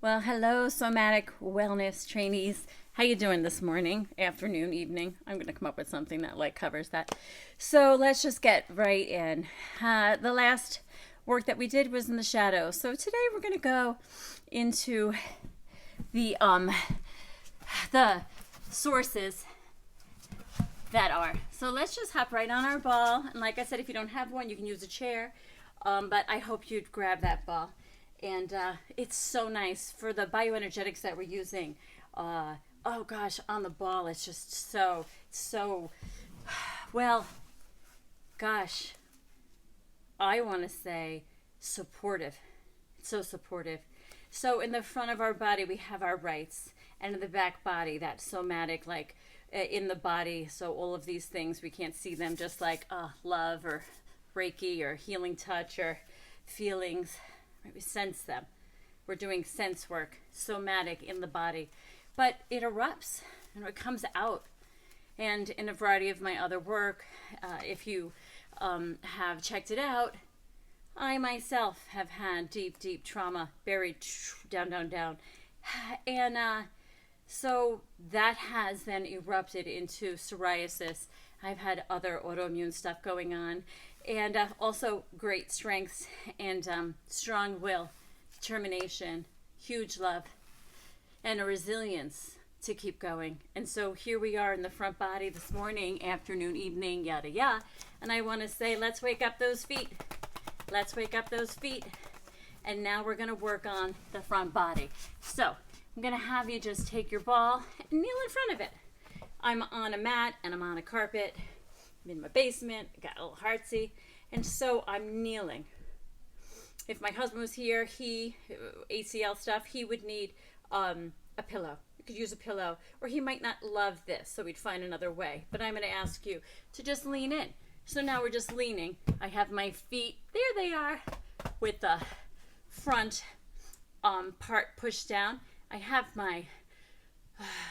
Well, hello, somatic wellness trainees. How you doing this morning, afternoon, evening? I'm going to come up with something that covers that. So let's just get right in. The last work that we did was in the shadow. So today we're going to go into the the sources that are. So let's just hop right on our ball. And like I said, if you don't have one, you can use a chair. But I hope you'd grab that ball. And it's so nice for the bioenergetics that we're using. Oh gosh, on the ball, it's just so, well, gosh, I want to say supportive. It's so supportive. So in the front of our body, we have our rights, and in the back body, that somatic, in the body. So all of these things, we can't see them, just like love or Reiki or healing touch or feelings. We sense them. We're doing sense work, somatic in the body. But it erupts and it comes out. And in a variety of my other work, if you have checked it out, I myself have had deep trauma buried down. And so that has then erupted into psoriasis. I've had other autoimmune stuff going on. And also great strengths and strong will, determination, huge love, and a resilience to keep going. And so here we are in the front body this morning, afternoon, evening, yada yada. And I want to say, let's wake up those feet. Let's wake up those feet. And now we're going to work on the front body. So I'm going to have you just take your ball and kneel in front of it. I'm on a mat and I'm on a carpet. I'm in my basement, got a little heartsy, and so I'm kneeling. If my husband was here, ACL stuff, he would need a pillow. You could use a pillow, or he might not love this, so we'd find another way. But I'm going to ask you to just lean in. So now we're just leaning. I have my feet, there they are, with the front part pushed down. I have my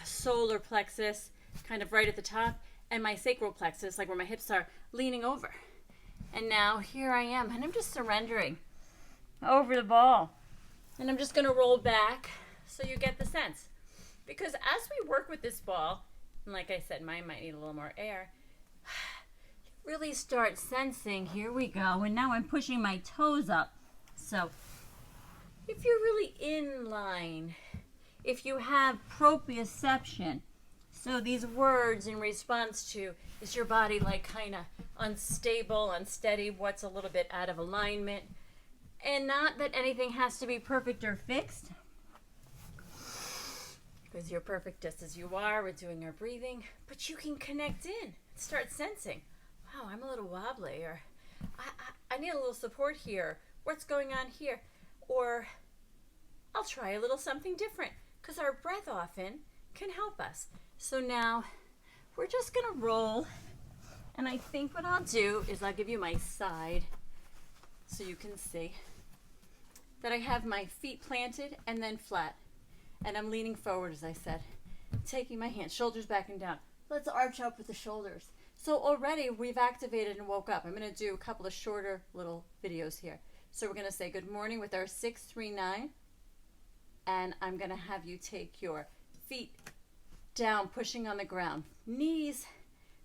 solar plexus kind of right at the top, and my sacral plexus, like where my hips are, leaning over. And now here I am, and I'm just surrendering over the ball. And I'm just going to roll back so you get the sense. Because as we work with this ball, and like I said, mine might need a little more air, you really start sensing, here we go, and now I'm pushing my toes up. So if you're really in line, if you have proprioception, so these words in response to, is your body kind of unstable, unsteady, what's a little bit out of alignment? And not that anything has to be perfect or fixed, because you're perfect just as you are. We're doing our breathing, but you can connect in, start sensing, wow, I'm a little wobbly, or I need a little support here. What's going on here? Or I'll try a little something different, because our breath often can help us. So now we're just going to roll, and I think what I'll do is I'll give you my side so you can see that I have my feet planted and then flat, and I'm leaning forward, as I said, taking my hands, shoulders back and down. Let's arch up with the shoulders. So already we've activated and woke up. I'm going to do a couple of shorter little videos here. So we're going to say good morning with our 639, and I'm going to have you take your feet down, pushing on the ground. Knees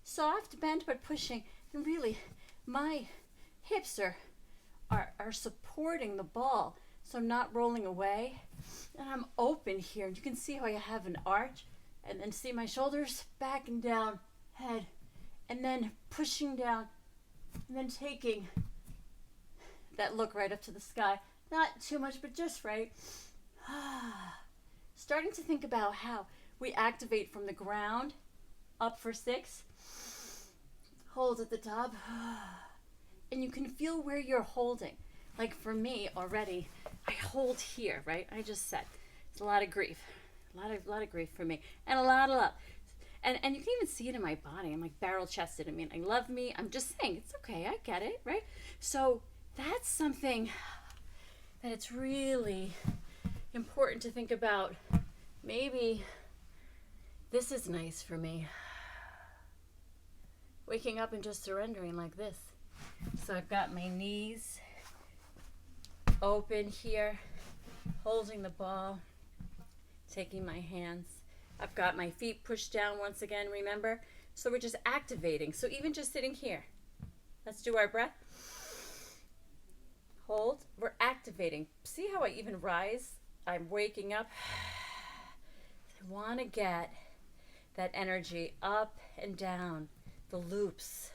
soft, bent, but pushing. And really, my hips are supporting the ball. So I'm not rolling away. And I'm open here. And you can see how I have an arch. And then see my shoulders back and down, head. And then pushing down. And then taking that look right up to the sky. Not too much, but just right. Starting to think about how we activate from the ground up for 6. Hold at the top. And you can feel where you're holding. Like for me already, I hold here, right? I just said it's a lot of grief. A lot of grief for me. And a lot of love. And you can even see it in my body. I'm like barrel chested. I mean, I love me. I'm just saying, it's okay. I get it, right? So that's something that it's really important to think about. Maybe this is nice for me. Waking up and just surrendering like this. So I've got my knees open here, holding the ball. taking my hands. I've got my feet pushed down once again, remember? So we're just activating. So even just sitting here, let's do our breath. Hold. We're activating. See how I even rise? I'm waking up. I want to get that energy up and down, the loops.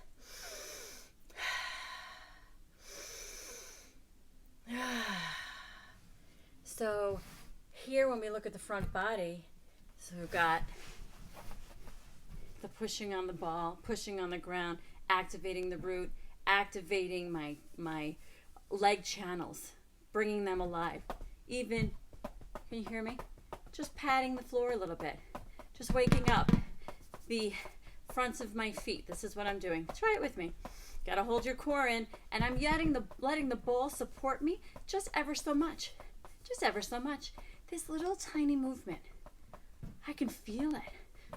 So here when we look at the front body, so we've got the pushing on the ball, pushing on the ground, activating the root, activating my leg channels, bringing them alive. Even, can you hear me? Just patting the floor a little bit. Just waking up the fronts of my feet. This is what I'm doing. Try it with me. Gotta hold your core in, and I'm letting the ball support me just ever so much. Just ever so much. This little tiny movement. I can feel it.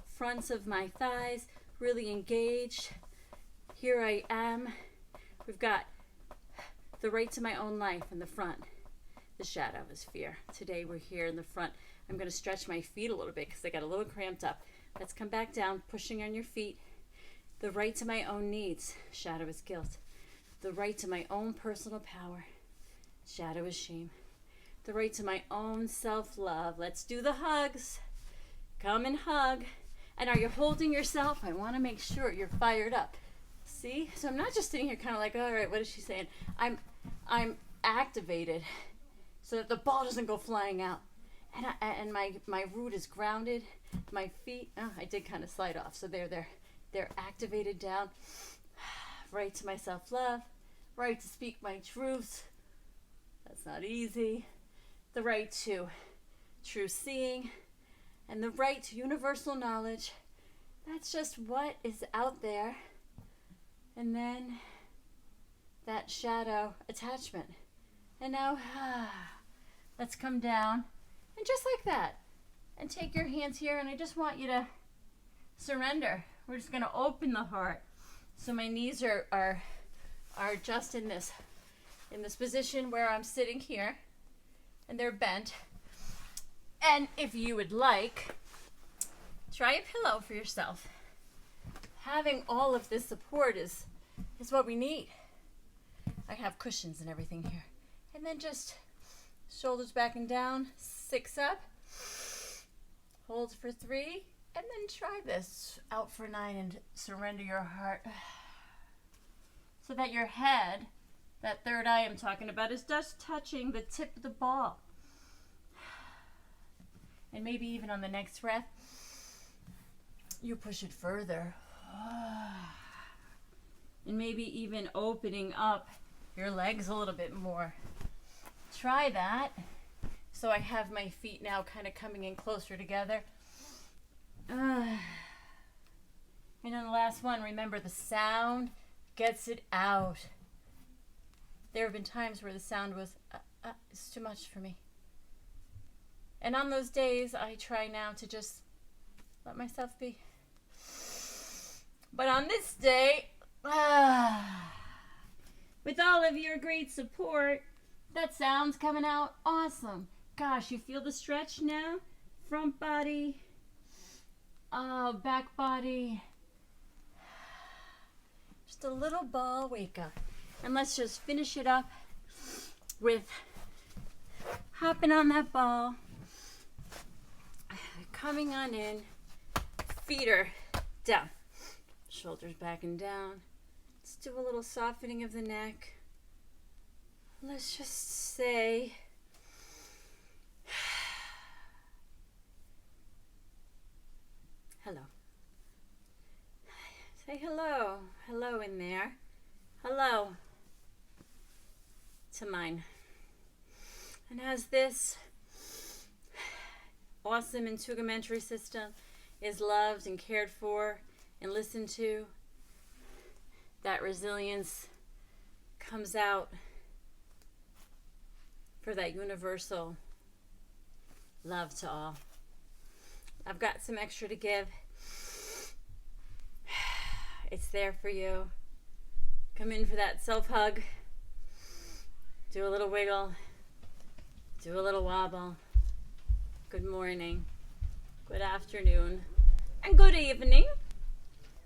Fronts of my thighs really engaged. Here I am. We've got the right to my own life in the front. The shadow is fear. Today we're here in the front. I'm going to stretch my feet a little bit because they got a little cramped up. Let's come back down, pushing on your feet. The right to my own needs. Shadow is guilt. The right to my own personal power. Shadow is shame. The right to my own self-love. Let's do the hugs. Come and hug. And are you holding yourself? I want to make sure you're fired up. See? So I'm not just sitting here kind of like, all right, what is she saying? I'm activated so that the ball doesn't go flying out. And my root is grounded. My feet, I did kind of slide off. So they're activated down. Right to my self-love. Right to speak my truths. That's not easy. The right to true seeing. And the right to universal knowledge. That's just what is out there. And then that shadow attachment. And now, let's come down. And just like that. And take your hands here, and I just want you to surrender. We're just going to open the heart. So my knees are just in this position where I'm sitting here. And they're bent. And if you would like, try a pillow for yourself. Having all of this support is what we need. I have cushions and everything here. And then just shoulders back and down, 6 up. Hold for 3, and then try this out for 9 and surrender your heart. So that your head, that third eye I'm talking about, is just touching the tip of the ball. And maybe even on the next breath, you push it further. And maybe even opening up your legs a little bit more. Try that. So I have my feet now kind of coming in closer together. And on the last one, remember the sound gets it out. There have been times where the sound was, it's too much for me. And on those days, I try now to just let myself be. But on this day, with all of your great support, that sound's coming out awesome. Gosh, you feel the stretch now? Front body, back body. Just a little ball wake up. And let's just finish it up with hopping on that ball. Coming on in, feet are down, shoulders back and down. Let's do a little softening of the neck. Let's just say, hello. Say hello. Hello in there. Hello to mine. And as this awesome integumentary system is loved and cared for and listened to, that resilience comes out for that universal love to all. I've got some extra to give. It's there for you. Come in for that self-hug. Do a little wiggle. Do a little wobble. Good morning. good afternoon, and good evening.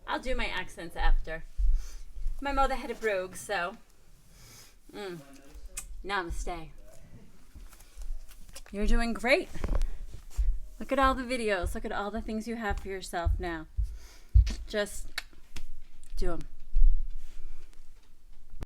I'll do my accents after. My mother had a brogue, so namaste. You're doing great. Look at all the videos. Look at all the things you have for yourself now. Just do them.